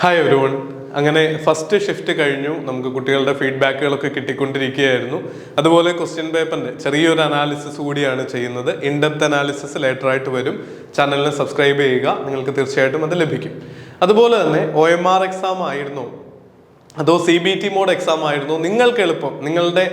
Hi everyone. അങ്ങനെ first shift കഴിഞ്ഞു. നമുക്ക് കുട്ടികളുടെ ഫീഡ്ബാക്കുകളൊക്കെ കിട്ടിക്കൊണ്ടിരിക്കുകയായിരുന്നു. അതുപോലെ ക്വസ്റ്റ്യൻ പേപ്പറിൻ്റെ ചെറിയൊരു അനാലിസിസ് കൂടിയാണ് ചെയ്യുന്നത്. ഇൻഡെപ്ത് അനാലിസിസ് ലേറ്ററായിട്ട് വരും. ചാനലിനെ സബ്സ്ക്രൈബ് ചെയ്യുക, നിങ്ങൾക്ക് തീർച്ചയായിട്ടും അത് ലഭിക്കും. അതുപോലെ തന്നെ OMR എക്സാം ആയിരുന്നോ അതോ CBT മോഡ് എക്സാം ആയിരുന്നോ നിങ്ങൾക്ക് എളുപ്പം? നിങ്ങളുടെ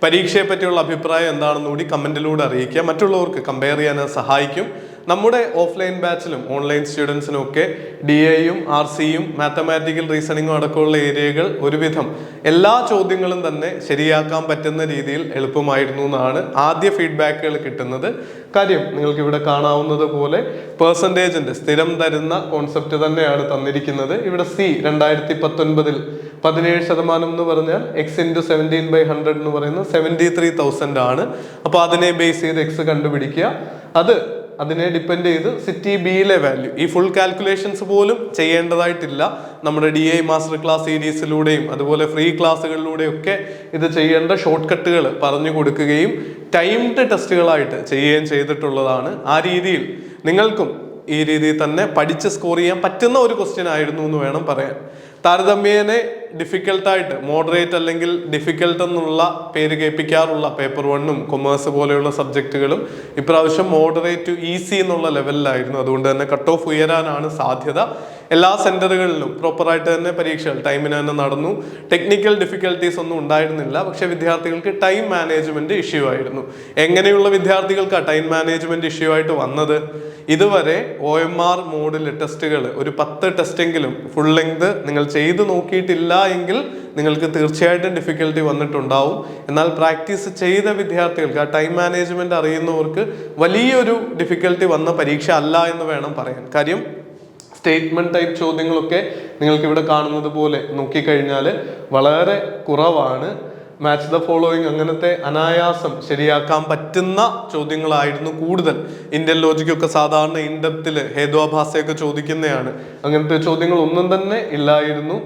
പരീക്ഷയെ പറ്റിയുള്ള അഭിപ്രായം എന്താണെന്ന് കൂടി കമൻറ്റിലൂടെ അറിയിക്കുക. മറ്റുള്ളവർക്ക് കമ്പയർ ചെയ്യാൻ സഹായിക്കും. നമ്മുടെ ഓഫ്ലൈൻ ബാച്ചിലും ഓൺലൈൻ സ്റ്റുഡൻസിനും ഒക്കെ DAയും RCയും മാത്തമാറ്റിക്കൽ റീസണിങ്ങും അടക്കമുള്ള ഏരിയകൾ ഒരുവിധം എല്ലാ ചോദ്യങ്ങളും തന്നെ ശരിയാക്കാൻ പറ്റുന്ന രീതിയിൽ എളുപ്പമായിരുന്നു എന്നാണ് ആദ്യ ഫീഡ്ബാക്കുകൾ കിട്ടുന്നത്. കാര്യം നിങ്ങൾക്ക് ഇവിടെ കാണാവുന്നത് പോലെ പെർസെൻറ്റേജിൻ്റെ സ്ഥിരം തരുന്ന കോൺസെപ്റ്റ് തന്നെയാണ് തന്നിരിക്കുന്നത്. ഇവിടെ C 2019 17% എന്ന് പറഞ്ഞാൽ x×17/100 എന്ന് പറയുന്നത് 73,000 ആണ്. അപ്പോൾ അതിനെ ബേസ് ചെയ്ത് x കണ്ടുപിടിക്കുക. അതിനെ ഡിപ്പെൻഡ് ചെയ്ത് സിറ്റി ബിയിലെ വാല്യൂ, ഈ ഫുൾ കാൽക്കുലേഷൻസ് പോലും ചെയ്യേണ്ടതായിട്ടില്ല. നമ്മുടെ DA മാസ്റ്റർ ക്ലാസ് സീരീസിലൂടെയും അതുപോലെ ഫ്രീ ക്ലാസ്സുകളിലൂടെയും ഒക്കെ ഇത് ചെയ്യേണ്ട ഷോർട്ട് കട്ടുകൾ പറഞ്ഞു കൊടുക്കുകയും ടൈംഡ് ടെസ്റ്റുകളായിട്ട് ചെയ്യുകയും ചെയ്തിട്ടുള്ളതാണ്. ആ രീതിയിൽ നിങ്ങൾക്കും ഈ രീതിയിൽ തന്നെ പഠിച്ച് സ്കോർ ചെയ്യാൻ പറ്റുന്ന ഒരു ക്വസ്റ്റ്യൻ ആയിരുന്നു എന്ന് വേണം പറയാൻ. താരതമ്യേനെ ഡിഫിക്കൽട്ടായിട്ട്, മോഡറേറ്റ് അല്ലെങ്കിൽ ഡിഫിക്കൽട്ട് എന്നുള്ള പേര് കേൾപ്പിക്കാറുള്ള പേപ്പർ 1ഉം കൊമേഴ്സ് പോലെയുള്ള സബ്ജക്റ്റുകളും ഇപ്രാവശ്യം മോഡറേറ്റ് ടു ഈസി എന്നുള്ള ലെവലിലായിരുന്നു. അതുകൊണ്ട് തന്നെ കട്ട് ഓഫ് ഉയരാനാണ് സാധ്യത. എല്ലാ സെന്ററുകളിലും പ്രോപ്പറായിട്ട് തന്നെ പരീക്ഷകൾ ടൈമിന് തന്നെ നടന്നു. ടെക്നിക്കൽ ഡിഫിക്കൽട്ടീസ് ഒന്നും ഉണ്ടായിരുന്നില്ല. പക്ഷെ വിദ്യാർത്ഥികൾക്ക് ടൈം മാനേജ്മെന്റ് ഇഷ്യൂ ആയിരുന്നു. എങ്ങനെയുള്ള വിദ്യാർത്ഥികൾക്ക് ടൈം മാനേജ്മെന്റ് ഇഷ്യൂ ആയിട്ട് വന്നത്? ഇതുവരെ OMR മോഡിൽ ടെസ്റ്റുകൾ ഒരു 10 ടെസ്റ്റെങ്കിലും ഫുൾ ലെങ്ത് നിങ്ങൾ ചെയ്ത് നോക്കിയിട്ടില്ല എങ്കിൽ നിങ്ങൾക്ക് തീർച്ചയായിട്ടും ഡിഫിക്കൽട്ടി വന്നിട്ടുണ്ടാവും. എന്നാൽ പ്രാക്ടീസ് ചെയ്ത വിദ്യാർത്ഥികൾക്ക്, ആ ടൈം മാനേജ്മെന്റ് അറിയുന്നവർക്ക് വലിയൊരു ഡിഫിക്കൽട്ടി വന്ന പരീക്ഷ അല്ല എന്ന് വേണം പറയാൻ. കാര്യം സ്റ്റേറ്റ്മെന്റ് ടൈപ്പ് ചോദ്യങ്ങളൊക്കെ നിങ്ങൾക്ക് ഇവിടെ കാണുന്നത് പോലെ നോക്കിക്കഴിഞ്ഞാൽ വളരെ കുറവാണ്. മാച്ച് ദ ഫോളോയിങ് അങ്ങനത്തെ അനായാസം ശരിയാക്കാൻ പറ്റുന്ന ചോദ്യങ്ങളായിരുന്നു കൂടുതൽ. ഇന്ത്യൻ ലോജിക്കൊക്കെ സാധാരണ ഇൻഡെപ്തിൽ ഹേത്വാഭാസയൊക്കെ ചോദിക്കുന്നതാണ്. അങ്ങനത്തെ ചോദ്യങ്ങൾ ഒന്നും തന്നെ ഇല്ലായിരുന്നു.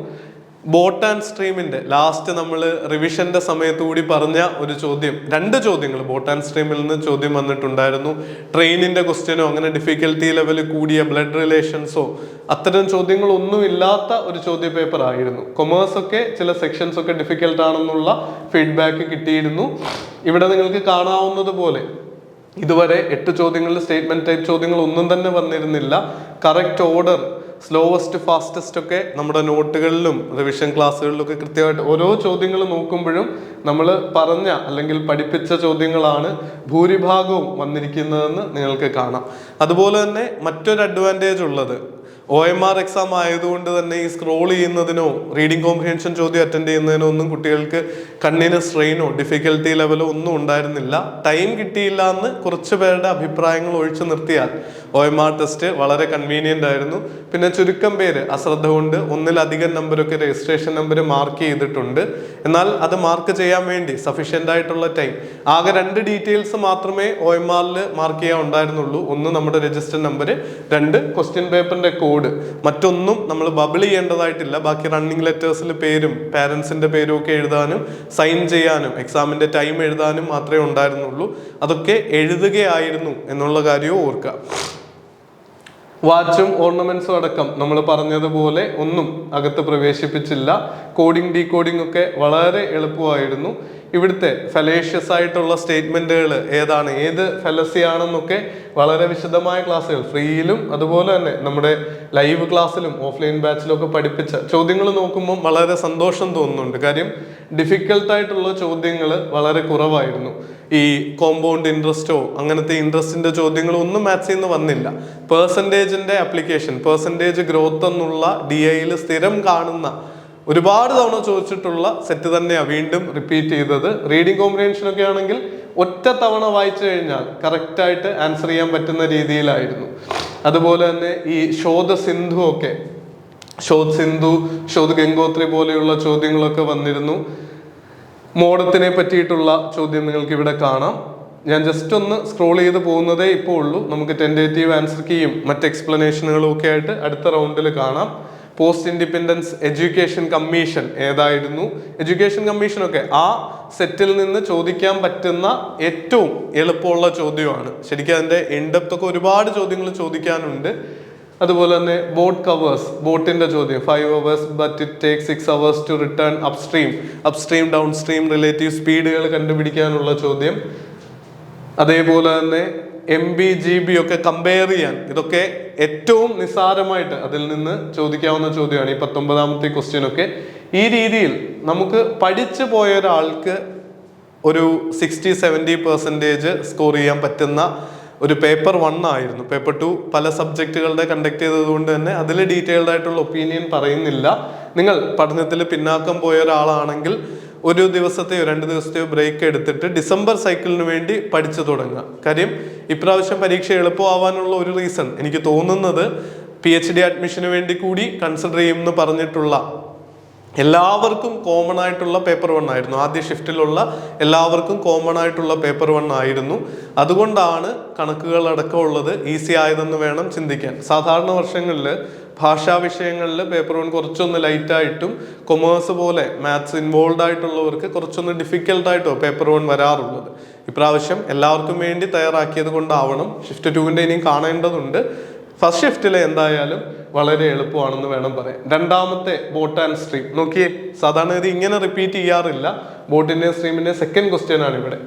ബോട്ട് ആൻഡ് സ്ട്രീമിന്റെ ലാസ്റ്റ് നമ്മൾ റിവിഷന്റെ സമയത്ത് കൂടി പറഞ്ഞ ഒരു ചോദ്യം, 2 ചോദ്യങ്ങൾ ബോട്ട് ആൻഡ് സ്ട്രീമിൽ നിന്ന് ചോദ്യം വന്നിട്ടുണ്ടായിരുന്നു. ട്രെയിനിന്റെ ക്വസ്റ്റ്യനോ അങ്ങനെ ഡിഫിക്കൽട്ടി ലെവൽ കൂടിയ ബ്ലഡ് റിലേഷൻസോ അത്തരം ചോദ്യങ്ങളൊന്നും ഇല്ലാത്ത ഒരു ചോദ്യ പേപ്പർ ആയിരുന്നു. കൊമേഴ്സ് ഒക്കെ ചില സെക്ഷൻസ് ഒക്കെ ഡിഫിക്കൽട്ട് ആണെന്നുള്ള ഫീഡ്ബാക്ക് കിട്ടിയിരുന്നു. ഇവിടെ നിങ്ങൾക്ക് കാണാവുന്നത് പോലെ ഇതുവരെ 8 ചോദ്യങ്ങളിൽ സ്റ്റേറ്റ്മെന്റ് ടൈപ്പ് ചോദ്യങ്ങൾ ഒന്നും തന്നെ വന്നിരുന്നില്ല. കറക്റ്റ് ഓർഡർ, സ്ലോവസ്റ്റ് ഫാസ്റ്റസ്റ്റ് ഒക്കെ നമ്മുടെ നോട്ടുകളിലും റിവിഷൻ ക്ലാസ്സുകളിലൊക്കെ കൃത്യമായിട്ട് ഓരോ ചോദ്യങ്ങൾ നോക്കുമ്പോഴും നമ്മൾ പറഞ്ഞ അല്ലെങ്കിൽ പഠിപ്പിച്ച ചോദ്യങ്ങളാണ് ഭൂരിഭാഗവും വന്നിരിക്കുന്നതെന്ന് നിങ്ങൾക്ക് കാണാം. അതുപോലെ തന്നെ മറ്റൊരു അഡ്വാൻറ്റേജ് ഉള്ളത്, OMR എക്സാം ആയതുകൊണ്ട് തന്നെ ഈ സ്ക്രോൾ ചെയ്യുന്നതിനോ റീഡിംഗ് കോംപ്രിഹെൻഷൻ ചോദ്യം അറ്റൻഡ് ചെയ്യുന്നതിനോ ഒന്നും കുട്ടികൾക്ക് കണ്ണിന് സ്ട്രെയിനോ ഡിഫിക്കൽട്ടി ലെവലോ ഒന്നും ഉണ്ടായിരുന്നില്ല. ടൈം കിട്ടിയില്ല എന്ന് കുറച്ച് പേരുടെ അഭിപ്രായങ്ങൾ ഒഴിച്ചു നിർത്തിയാൽ OMR ടെസ്റ്റ് വളരെ കൺവീനിയൻ്റ് ആയിരുന്നു. പിന്നെ ചുരുക്കം പേര് അശ്രദ്ധ കൊണ്ട് ഒന്നിലധികം നമ്പരൊക്കെ രജിസ്ട്രേഷൻ നമ്പർ മാർക്ക് ചെയ്തിട്ടുണ്ട്. എന്നാൽ അത് മാർക്ക് ചെയ്യാൻ വേണ്ടി സഫീഷ്യൻ്റ് ആയിട്ടുള്ള ടൈം, ആകെ 2 ഡീറ്റെയിൽസ് മാത്രമേ OMRൽ മാർക്ക് ചെയ്യാൻ ഉണ്ടായിരുന്നുള്ളൂ. ഒന്ന് നമ്മുടെ രജിസ്റ്റർ നമ്പർ, 2 ക്വസ്റ്റ്യൻ പേപ്പറിന്റെ കോഡ്. മറ്റൊന്നും നമ്മൾ ബബിൾ ചെയ്യേണ്ടതായിട്ടില്ല. ബാക്കി റണ്ണിങ് ലെറ്റേഴ്സിൽ പേരും പാരൻസിന്റെ പേരും ഒക്കെ എഴുതാനും സൈൻ ചെയ്യാനും എക്സാമിന്റെ ടൈം എഴുതാനും മാത്രമേ ഉണ്ടായിരുന്നുള്ളൂ. അതൊക്കെ എഴുതുകയായിരുന്നു എന്നുള്ള കാര്യവും ഓർക്കുക. വാച്ചും ഓർണമെന്റ്സും അടക്കം നമ്മൾ പറഞ്ഞതുപോലെ ഒന്നും അകത്ത് പ്രവേശിപ്പിച്ചില്ല. കോഡിങ് ഡീകോഡിംഗ് ഒക്കെ വളരെ എളുപ്പമായിരുന്നു. ഇവിടുത്തെ ഫലേഷ്യസ് ആയിട്ടുള്ള സ്റ്റേറ്റ്മെന്റുകൾ ഏതാണ്, ഏത് ഫലസി ആണെന്നൊക്കെ വളരെ വിശദമായ ക്ലാസ്സുകൾ ഫ്രീയിലും അതുപോലെ തന്നെ നമ്മുടെ ലൈവ് ക്ലാസ്സിലും ഓഫ്ലൈൻ ബാച്ചിലും ഒക്കെ പഠിപ്പിച്ച ചോദ്യങ്ങൾ നോക്കുമ്പോൾ വളരെ സന്തോഷം തോന്നുന്നുണ്ട്. കാര്യം ഡിഫിക്കൽട്ടായിട്ടുള്ള ചോദ്യങ്ങൾ വളരെ കുറവായിരുന്നു. ഈ കോമ്പൗണ്ട് ഇൻട്രസ്റ്റോ അങ്ങനത്തെ ഇൻട്രസ്റ്റിന്റെ ചോദ്യങ്ങളോ ഒന്നും മാത്സിൽ നിന്ന് വന്നില്ല. പെർസെൻറ്റേജിന്റെ ആപ്ലിക്കേഷൻ, പെർസെൻറ്റേജ് ഗ്രോത്ത് എന്നുള്ള DIയിൽ സ്ഥിരം കാണുന്ന ഒരുപാട് തവണ ചോദിച്ചിട്ടുള്ള സെറ്റ് തന്നെയാണ് വീണ്ടും റിപ്പീറ്റ് ചെയ്തത്. റീഡിംഗ് കോംപ്രിഹെൻഷൻ ഒക്കെ ആണെങ്കിൽ ഒറ്റ തവണ വായിച്ചു കഴിഞ്ഞാൽ കറക്റ്റായിട്ട് ആൻസർ ചെയ്യാൻ പറ്റുന്ന രീതിയിലായിരുന്നു. അതുപോലെ തന്നെ ഈ ശോധ സിന്ധു ഒക്കെ, ശോധ് സിന്ധു, ശോധ് ഗംഗോത്രി പോലെയുള്ള ചോദ്യങ്ങളൊക്കെ വന്നിരുന്നു. മോഡത്തിനെ പറ്റിയിട്ടുള്ള ചോദ്യം നിങ്ങൾക്ക് ഇവിടെ കാണാം. ഞാൻ ജസ്റ്റ് ഒന്ന് സ്ക്രോൾ ചെയ്ത് പോകുന്നതേ ഇപ്പോൾ ഉള്ളൂ. നമുക്ക് ടെൻറ്റേറ്റീവ് ആൻസർ കീയും മറ്റ് എക്സ്പ്ലനേഷനുകളും ഒക്കെ ആയിട്ട് അടുത്ത റൗണ്ടിൽ കാണാം. പോസ്റ്റ് ഇൻഡിപെൻഡൻസ് എഡ്യൂക്കേഷൻ കമ്മീഷൻ ഏതായിരുന്നു? എഡ്യൂക്കേഷൻ കമ്മീഷനൊക്കെ ആ സെറ്റിൽ നിന്ന് ചോദിക്കാൻ പറ്റുന്ന ഏറ്റവും എളുപ്പമുള്ള ചോദ്യമാണ്. ശരിക്കും അതിൻ്റെ ഇൻഡെപ്ത് ഒക്കെ ഒരുപാട് ചോദ്യങ്ങൾ ചോദിക്കാനുണ്ട്. അതുപോലെ തന്നെ ബോട്ട് കവേഴ്സ്, ബോട്ടിന്റെ ചോദ്യം 5 hours but it take 6 hours to return upstream down stream relative സ്പീഡുകൾ കണ്ടുപിടിക്കാനുള്ള ചോദ്യം. അതേപോലെ തന്നെ MB GB ഒക്കെ കമ്പയർ ചെയ്യാൻ, ഇതൊക്കെ ഏറ്റവും നിസ്സാരമായിട്ട് അതിൽ നിന്ന് ചോദിക്കാവുന്ന ചോദ്യമാണ് ഈ 19ാമത്തെ ക്വസ്റ്റ്യൻ ഒക്കെ. ഈ രീതിയിൽ നമുക്ക് പഠിച്ചു പോയ ഒരാൾക്ക് ഒരു 60-70% സ്കോർ ചെയ്യാൻ പറ്റുന്ന ഒരു പേപ്പർ 1 ആയിരുന്നു. പേപ്പർ 2 പല സബ്ജക്റ്റുകളുടെ കണ്ടക്ട് ചെയ്തത് കൊണ്ട് തന്നെ അതിൽ ഡീറ്റെയിൽഡ് ആയിട്ടുള്ള ഒപ്പീനിയൻ പറയുന്നില്ല. നിങ്ങൾ പഠനത്തിൽ പിന്നാക്കം പോയ ഒരാളാണെങ്കിൽ ഒരു ദിവസത്തെയോ 2 ദിവസത്തെയോ ബ്രേക്ക് എടുത്തിട്ട് ഡിസംബർ സൈക്കിളിന് വേണ്ടി പഠിച്ചു തുടങ്ങുക. കാര്യം ഇപ്രാവശ്യം പരീക്ഷ എളുപ്പമാവാനുള്ള ഒരു റീസൺ എനിക്ക് തോന്നുന്നത് PhD അഡ്മിഷന് വേണ്ടി കൂടി കൺസിഡർ ചെയ്യുമെന്ന് പറഞ്ഞിട്ടുള്ള എല്ലാവർക്കും കോമൺ ആയിട്ടുള്ള പേപ്പർ 1 ആയിരുന്നു. ആദ്യ ഷിഫ്റ്റിലുള്ള എല്ലാവർക്കും കോമൺ ആയിട്ടുള്ള പേപ്പർ 1 ആയിരുന്നു. അതുകൊണ്ടാണ് കണക്കുകൾ അടക്കമുള്ളത് ഈസി ആയതെന്ന് വേണം ചിന്തിക്കാൻ. സാധാരണ വർഷങ്ങളിൽ ഭാഷാ വിഷയങ്ങളിൽ പേപ്പർ 1 കുറച്ചൊന്ന് ലൈറ്റായിട്ടും കൊമേഴ്സ് പോലെ മാത്സ് ഇൻവോൾവ് ആയിട്ടുള്ളവർക്ക് കുറച്ചൊന്ന് ഡിഫിക്കൽട്ടായിട്ടോ പേപ്പർ 1 വരാറുള്ളത്. ഇപ്രാവശ്യം എല്ലാവർക്കും വേണ്ടി തയ്യാറാക്കിയത് കൊണ്ടാവണം. ഷിഫ്റ്റ് 2ന്റെ ഇനിയും കാണേണ്ടതുണ്ട്. ഫസ്റ്റ് ഷിഫ്റ്റിലെ എന്തായാലും വളരെ എളുപ്പമാണെന്ന് വേണം പറയാൻ. രണ്ടാമത്തെ ബോട്ട് ആൻഡ് സ്ട്രീം നോക്കിയേ, സാധാരണ ഇത് ഇങ്ങനെ റിപ്പീറ്റ് ചെയ്യാറില്ല. ബോട്ടിന്റെ സ്ട്രീമിന്റെ സെക്കൻഡ് ക്വസ്റ്റ്യൻ ആണ് ഇവിടെ.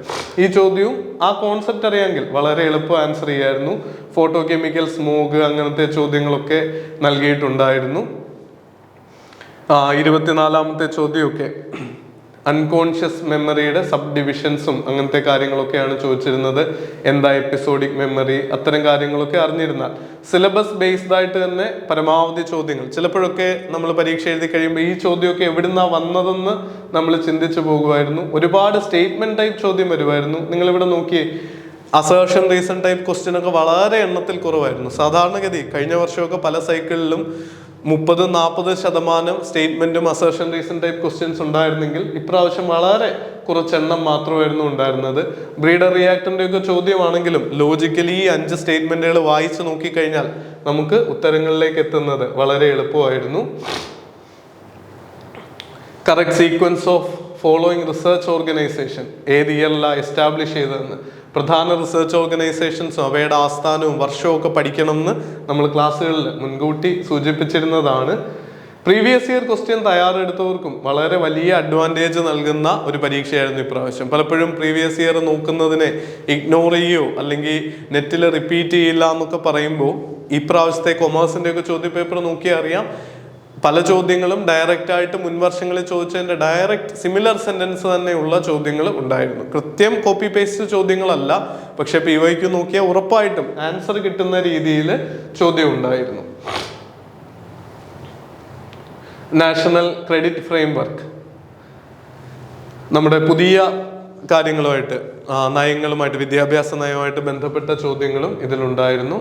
ഈ ചോദ്യവും ആ കോൺസെപ്റ്റ് അറിയാമെങ്കിൽ വളരെ എളുപ്പം ആൻസർ ചെയ്യായിരുന്നു. ഫോട്ടോ കെമിക്കൽ സ്മോഗ് അങ്ങനത്തെ ചോദ്യങ്ങളൊക്കെ നൽകിയിട്ടുണ്ടായിരുന്നു. 24ാമത്തെ ചോദ്യമൊക്കെ അൺകോൺഷ്യസ് മെമ്മറിയുടെ സബ് ഡിവിഷൻസും അങ്ങനത്തെ കാര്യങ്ങളൊക്കെയാണ് ചോദിച്ചിരുന്നത്. എന്താ എപ്പിസോഡിക് മെമ്മറി, അത്തരം കാര്യങ്ങളൊക്കെ അറിഞ്ഞിരുന്നാൽ സിലബസ് ബേസ്ഡ് ആയിട്ട് തന്നെ പരമാവധി ചോദ്യങ്ങൾ. ചിലപ്പോഴൊക്കെ നമ്മൾ പരീക്ഷ എഴുതി കഴിയുമ്പോൾ ഈ ചോദ്യമൊക്കെ എവിടുന്നാ വന്നതെന്ന് നമ്മൾ ചിന്തിച്ചു പോകുമായിരുന്നു. ഒരുപാട് സ്റ്റേറ്റ്മെന്റ് ടൈപ്പ് ചോദ്യം വരുമായിരുന്നു. നിങ്ങളിവിടെ നോക്കിയേ, അസേർഷൻ റീസൺ ടൈപ്പ് ക്വസ്റ്റ്യൻ ഒക്കെ വളരെ എണ്ണത്തിൽ കുറവായിരുന്നു. സാധാരണഗതി കഴിഞ്ഞ വർഷമൊക്കെ പല സൈക്കിളിലും 30-40% സ്റ്റേറ്റ്മെന്റും അസേർഷൻ റീസൺ ടൈപ്പ് ക്വസ്റ്റ്യൻസ് ഉണ്ടായിരുന്നെങ്കിൽ ഇപ്രാവശ്യം വളരെ കുറച്ചെണ്ണം മാത്രമായിരുന്നു ഉണ്ടായിരുന്നത്. ബ്രീഡർ റിയാക്ടറിന്റെ ഒക്കെ ചോദ്യമാണെങ്കിലും ലോജിക്കലി 5 സ്റ്റേറ്റ്മെന്റുകൾ വായിച്ചു നോക്കിക്കഴിഞ്ഞാൽ നമുക്ക് ഉത്തരങ്ങളിലേക്ക് എത്തുന്നത് വളരെ എളുപ്പമായിരുന്നു. Correct sequence of following research organisation ഏത് ഇയറിലാണ് എസ്റ്റാബ്ലിഷ് ചെയ്തതെന്ന്, പ്രധാന റിസർച്ച് ഓർഗനൈസേഷൻസും അവയുടെ ആസ്ഥാനവും വർഷവും ഒക്കെ പഠിക്കണം എന്ന് നമ്മൾ ക്ലാസ്സുകളിൽ മുൻകൂട്ടി സൂചിപ്പിച്ചിരുന്നതാണ്. പ്രീവിയസ് ഇയർ ക്വസ്റ്റ്യൻ തയ്യാറെടുത്തവർക്കും വളരെ വലിയ അഡ്വാൻറ്റേജ് നൽകുന്ന ഒരു പരീക്ഷയായിരുന്നു ഇപ്രാവശ്യം. പലപ്പോഴും പ്രീവിയസ് ഇയർ നോക്കുന്നതിനെ ഇഗ്നോർ ചെയ്യോ അല്ലെങ്കിൽ നെറ്റിൽ റിപ്പീറ്റ് ചെയ്യില്ല എന്നൊക്കെ പറയുമ്പോൾ ഇപ്രാവശ്യത്തെ കൊമേഴ്സിന്റെ ഒക്കെ ചോദ്യപേപ്പർ നോക്കിയാൽ അറിയാം, പല ചോദ്യങ്ങളും ഡയറക്റ്റ് ആയിട്ട് മുൻവർഷങ്ങളിൽ ചോദിച്ചതിന്റെ ഡയറക്റ്റ് സിമിലർ സെന്റൻസ് തന്നെയുള്ള ചോദ്യങ്ങൾ ഉണ്ടായിരുന്നു. കൃത്യം കോപ്പി പേസ്റ്റ് ചോദ്യങ്ങളല്ല, പക്ഷെ PYQ നോക്കിയാൽ ഉറപ്പായിട്ടും ആൻസർ കിട്ടുന്ന രീതിയിൽ ചോദ്യം ഉണ്ടായിരുന്നു. നാഷണൽ ക്രെഡിറ്റ് ഫ്രെയിംവർക്ക്, നമ്മുടെ പുതിയ കാര്യങ്ങളുമായിട്ട് നയങ്ങളുമായിട്ട് വിദ്യാഭ്യാസ നയവുമായിട്ട് ബന്ധപ്പെട്ട ചോദ്യങ്ങളും ഇതിലുണ്ടായിരുന്നു.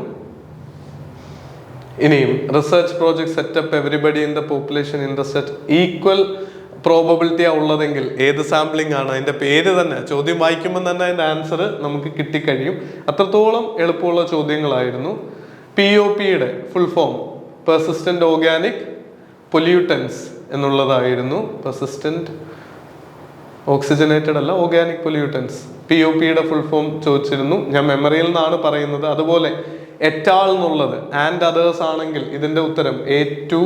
ഇനിയും research project setup everybody in the population interested equal probability ഉള്ളതെങ്കിൽ ഏത് സാമ്പിളിംഗ് ആണ്, അതിന്റെ പേര് തന്നെ ചോദ്യം വായിക്കുമ്പോൾ തന്നെ അതിന്റെ ആൻസർ നമുക്ക് കിട്ടിക്കഴിയും. അത്രത്തോളം എളുപ്പമുള്ള ചോദ്യങ്ങളായിരുന്നു. POPയുടെ full form persistent organic pollutants എന്നുള്ളതായിരുന്നു. പെർസിസ്റ്റന്റ് ഓക്സിജനേറ്റഡ് അല്ല, ഓർഗാനിക് പൊല്യൂട്ടൻസ്. POPയുടെ ഫുൾ ഫോം ചോദിച്ചിരുന്നു. ഞാൻ മെമ്മറിയിൽ നിന്നാണ് പറയുന്നത്. അതുപോലെ എറ്റാൾ എന്നുള്ളത് ആൻഡ് അതേഴ്സ് ആണെങ്കിൽ ഇതിന്റെ ഉത്തരം A2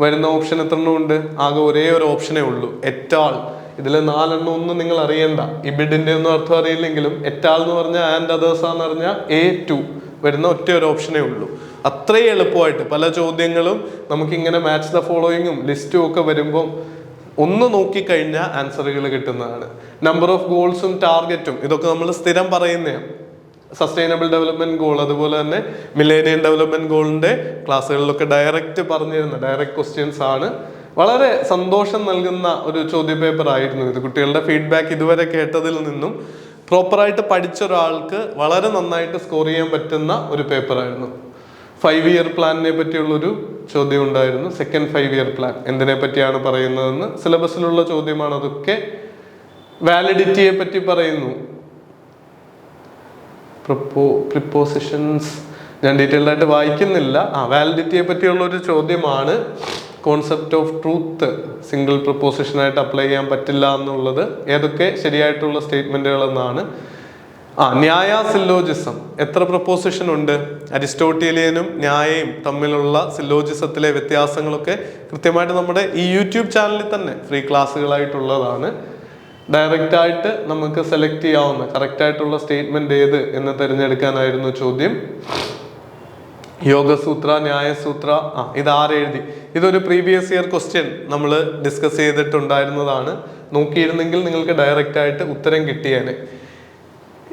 വരുന്ന ഓപ്ഷൻ എത്രണ്ണം ഉണ്ട്? ആകെ ഒരേ ഒരു ഓപ്ഷനേ ഉള്ളൂ, എറ്റാൾ. ഇതിൽ 4 എണ്ണം ഒന്നും നിങ്ങൾ അറിയണ്ട. ഇബിഡിന്റെ ഒന്നും അർത്ഥം അറിയില്ലെങ്കിലും എറ്റാൾ എന്ന് പറഞ്ഞാൽ ആൻഡ് അതേഴ്സ് ആണെന്ന് പറഞ്ഞാൽ A2 വരുന്ന ഒറ്റ ഒരു ഓപ്ഷനേ ഉള്ളൂ. അത്രയും എളുപ്പമായിട്ട് പല ചോദ്യങ്ങളും നമുക്കിങ്ങനെ മാച്ച് ദ ഫോളോയിങ്ങും ലിസ്റ്റും ഒക്കെ വരുമ്പോൾ ഒന്ന് നോക്കിക്കഴിഞ്ഞാൽ ആൻസറുകൾ കിട്ടുന്നതാണ്. നമ്പർ ഓഫ് ഗോൾസും ടാർഗറ്റും ഇതൊക്കെ നമ്മൾ സ്ഥിരം പറയുന്നതാണ്. സസ്റ്റൈനബിൾ ഡെവലപ്മെന്റ് ഗോൾ, അതുപോലെ തന്നെ മില്ലേനിയം ഡെവലപ്മെന്റ് ഗോളിന്റെ ക്ലാസ്സുകളിലൊക്കെ ഡയറക്റ്റ് പറഞ്ഞിരുന്ന ഡയറക്റ്റ് ക്വസ്റ്റ്യൻസ് ആണ്. വളരെ സന്തോഷം നൽകുന്ന ഒരു ചോദ്യപേപ്പർ ആയിരുന്നു ഇത്. കുട്ടികളുടെ ഫീഡ്ബാക്ക് ഇതുവരെ കേട്ടതിൽ നിന്നും പ്രോപ്പറായിട്ട് പഠിച്ച ഒരാൾക്ക് വളരെ നന്നായിട്ട് സ്കോർ ചെയ്യാൻ പറ്റുന്ന ഒരു പേപ്പറായിരുന്നു. 5 ഇയർ പ്ലാനിനെ പറ്റിയുള്ളൊരു ചോദ്യം ഉണ്ടായിരുന്നു. സെക്കൻഡ് 5 ഇയർ പ്ലാൻ എന്തിനെ പറ്റിയാണ് പറയുന്നതെന്ന് സിലബസിലുള്ള ചോദ്യമാണ്. അതൊക്കെ വാലിഡിറ്റിയെ പറ്റി പറയുന്നു. പ്രിപ്പോസിഷൻസ് ഞാൻ ഡീറ്റെയിൽഡ് ആയിട്ട് വായിക്കുന്നില്ല. വാലിഡിറ്റിയെ പറ്റിയുള്ള ഒരു ചോദ്യമാണ്. കോൺസെപ്റ്റ് ഓഫ് ട്രൂത്ത് സിംഗിൾ പ്രിപ്പോസിഷനായിട്ട് അപ്ലൈ ചെയ്യാൻ പറ്റില്ല എന്നുള്ളത് ഏതൊക്കെ ശരിയായിട്ടുള്ള സ്റ്റേറ്റ്മെന്റുകൾ എന്നാണ്. ന്യായ സില്ലോജിസം എത്ര പ്രപ്പോസിഷൻ ഉണ്ട്? അരിസ്റ്റോട്ടീലിയനും ന്യായയും തമ്മിലുള്ള സില്ലോജിസത്തിലെ വ്യത്യാസങ്ങളൊക്കെ കൃത്യമായിട്ട് നമ്മുടെ ഈ യൂട്യൂബ് ചാനലിൽ തന്നെ ഫ്രീ ക്ലാസ്സുകളായിട്ടുള്ളതാണ്. ഡയറക്റ്റ് ആയിട്ട് നമുക്ക് സെലക്ട് ചെയ്യാവുന്ന കറക്റ്റ് ആയിട്ടുള്ള സ്റ്റേറ്റ്മെന്റ് ഏത് എന്ന് തിരഞ്ഞെടുക്കാനായിരുന്നു ചോദ്യം. യോഗസൂത്ര, ന്യായസൂത്ര, ഇത് ആരെഴുതി? ഇതൊരു പ്രീവിയസ് ഇയർ ക്വസ്റ്റ്യൻ നമ്മൾ ഡിസ്കസ് ചെയ്തിട്ടുണ്ടായിരുന്നതാണ്. നോക്കിയിരുന്നെങ്കിൽ നിങ്ങൾക്ക് ഡയറക്റ്റ് ആയിട്ട് ഉത്തരം കിട്ടിയേനെ.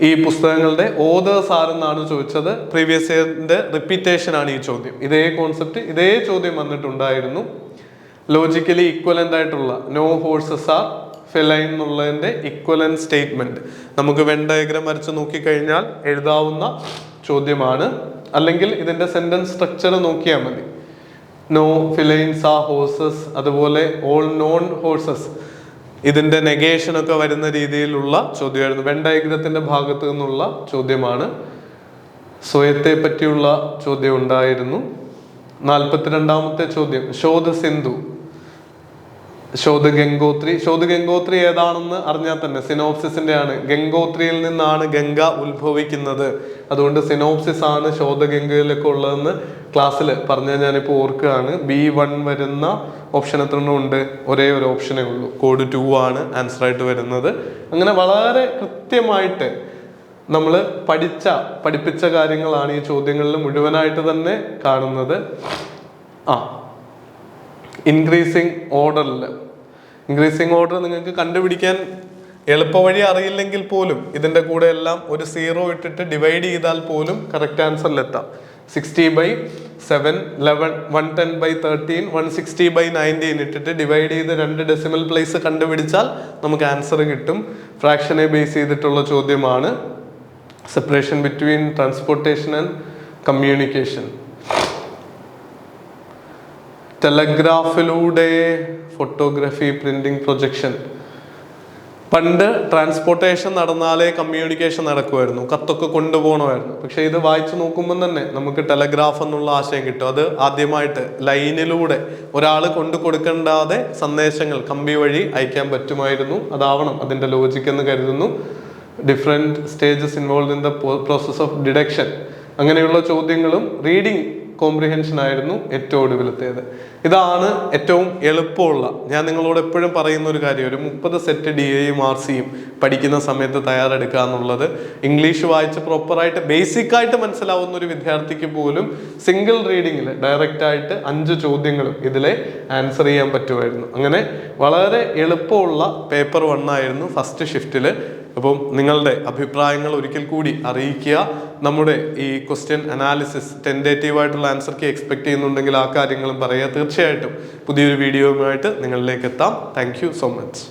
ഈ പുസ്തകങ്ങളുടെ ഓതേഴ്സ് ആരെന്നാണ് ചോദിച്ചത്. പ്രീവിയസ് ഇയറിന്റെ റിപ്പീറ്റേഷൻ ആണ് ഈ ചോദ്യം. ഇതേ കോൺസെപ്റ്റ്, ഇതേ ചോദ്യം വന്നിട്ടുണ്ടായിരുന്നു. ലോജിക്കലി ഇക്വലന്റ് ആയിട്ടുള്ള നോ ഹോഴ്സസ് ആർ ഫെലൈൻ എന്നുള്ളതിന്റെ ഇക്വലന്റ് സ്റ്റേറ്റ്മെന്റ് നമുക്ക് വെൻ ഡയഗ്രാം വരച്ച് നോക്കിക്കഴിഞ്ഞാൽ എഴുതാവുന്ന ചോദ്യമാണ്. അല്ലെങ്കിൽ ഇതിന്റെ സെന്റൻസ് സ്ട്രക്ചർ നോക്കിയാൽ മതി. നോ ഫിലൈൻസ് ആർ ഹോഴ്സസ്, അതുപോലെ ഓൾ നോൺ ഹോഴ്സസ്, ഇതിന്റെ നെഗേഷൻ ഒക്കെ വരുന്ന രീതിയിലുള്ള ചോദ്യമായിരുന്നു. വെൻ ഡയഗ്രത്തിന്റെ ഭാഗത്ത് നിന്നുള്ള ചോദ്യമാണ്. സ്വയത്തെ പറ്റിയുള്ള ചോദ്യം ഉണ്ടായിരുന്നു. 42ാമത്തെ ചോദ്യം ശോധ സിന്ധു, ശോധ ഗംഗോത്രി. ശോധ ഗംഗോത്രി ഏതാണെന്ന് അറിഞ്ഞാൽ തന്നെ സിനോപ്സിസിന്റെ ആണ്. ഗംഗോത്രിയിൽ നിന്നാണ് ഗംഗ ഉത്ഭവിക്കുന്നത്. അതുകൊണ്ട് സിനോപ്സിസ് ആണ് ശോധ ഗംഗയിലൊക്കെ ഉള്ളതെന്ന് ക്ലാസ്സിൽ പറഞ്ഞാൽ ഞാനിപ്പോൾ ഓർക്കുകയാണ്. B1 വരുന്ന ഓപ്ഷൻ എത്ര ഉണ്ട്? ഒരേ ഒരു ഓപ്ഷനേ ഉള്ളൂ. കോഡ് 2 ആണ് ആൻസർ ആയിട്ട് വരുന്നത്. അങ്ങനെ വളരെ കൃത്യമായിട്ട് നമ്മൾ പഠിപ്പിച്ച കാര്യങ്ങളാണ് ഈ ചോദ്യങ്ങളിൽ മുഴുവനായിട്ട് തന്നെ കാണുന്നത്. ഇൻക്രീസിങ് ഓർഡർ നിങ്ങൾക്ക് കണ്ടുപിടിക്കാൻ എളുപ്പവഴി അറിയില്ലെങ്കിൽ പോലും ഇതിന്റെ കൂടെ എല്ലാം ഒരു 0 ഇട്ടിട്ട് ഡിവൈഡ് ചെയ്താൽ പോലും കറക്റ്റ് ആൻസറിലെത്താം. 60/7, 110/13, 160/19 ഇട്ടിട്ട് ഡിവൈഡ് ചെയ്ത് 2 ഡെസിമൽ പ്ലേസ് കണ്ടുപിടിച്ചാൽ നമുക്ക് ആൻസർ കിട്ടും. ഫ്രാക്ഷനെ ബേസ് ചെയ്തിട്ടുള്ള ചോദ്യമാണ്. Separation between transportation and communication. ടെലഗ്രാഫിലൂടെ ഫോട്ടോഗ്രാഫി, പ്രിന്റിംഗ്, പ്രൊജക്ഷൻ. പണ്ട് ട്രാൻസ്പോർട്ടേഷൻ നടന്നാലേ കമ്മ്യൂണിക്കേഷൻ നടക്കുമായിരുന്നു, കത്തൊക്കെ കൊണ്ടുപോകണമായിരുന്നു. പക്ഷെ ഇത് വായിച്ചു നോക്കുമ്പോൾ തന്നെ നമുക്ക് ടെലഗ്രാഫ് എന്നുള്ള ആശയം കിട്ടും. അത് ആദ്യമായിട്ട് ലൈനിലൂടെ ഒരാൾ കൊണ്ടു കൊടുക്കേണ്ടാതെ സന്ദേശങ്ങൾ കമ്പി വഴി അയക്കാൻ പറ്റുമായിരുന്നു. അതാവണം അതിന്റെ ലോജിക് എന്ന് കരുതുന്നു. Different stages involve in the process of deduction. അങ്ങനെയുള്ള ചോദ്യങ്ങളും റീഡിംഗ് കോംപ്രിഹെൻഷൻ ആയിരുന്നു ഏറ്റവും ഒടുവിലത്തേത്. ഇതാണ് ഏറ്റവും എളുപ്പമുള്ള. ഞാൻ നിങ്ങളോട് എപ്പോഴും പറയുന്ന ഒരു കാര്യം, ഒരു 30 സെറ്റ് DAയും RCയും പഠിക്കുന്ന സമയത്ത് തയ്യാറെടുക്കുക എന്നുള്ളത്. ഇംഗ്ലീഷ് വായിച്ച് പ്രോപ്പറായിട്ട് ബേസിക് ആയിട്ട് മനസ്സിലാവുന്ന ഒരു വിദ്യാർത്ഥിക്ക് പോലും സിംഗിൾ റീഡിങ്ങിൽ ഡയറക്റ്റ് ആയിട്ട് 5 ചോദ്യങ്ങളും ഇതിലെ ആൻസർ ചെയ്യാൻ പറ്റുമായിരുന്നു. അങ്ങനെ വളരെ എളുപ്പമുള്ള പേപ്പർ 1 ആയിരുന്നു ഫസ്റ്റ് ഷിഫ്റ്റിൽ. അപ്പം നിങ്ങളുടെ അഭിപ്രായങ്ങൾ ഒരിക്കൽ കൂടി അറിയിക്കുക. നമ്മുടെ ഈ ക്വസ്റ്റ്യൻ അനാലിസിസ് ടെൻഡേറ്റീവ് ആയിട്ടുള്ള ആൻസർ കീ എക്സ്പെക്ട് ചെയ്യുന്നുണ്ടെങ്കിൽ ആ കാര്യങ്ങളും പറയുക. തീർച്ചയായിട്ടും പുതിയൊരു വീഡിയോയുമായിട്ട് നിങ്ങളിലേക്ക് എത്താം. Thank you so much.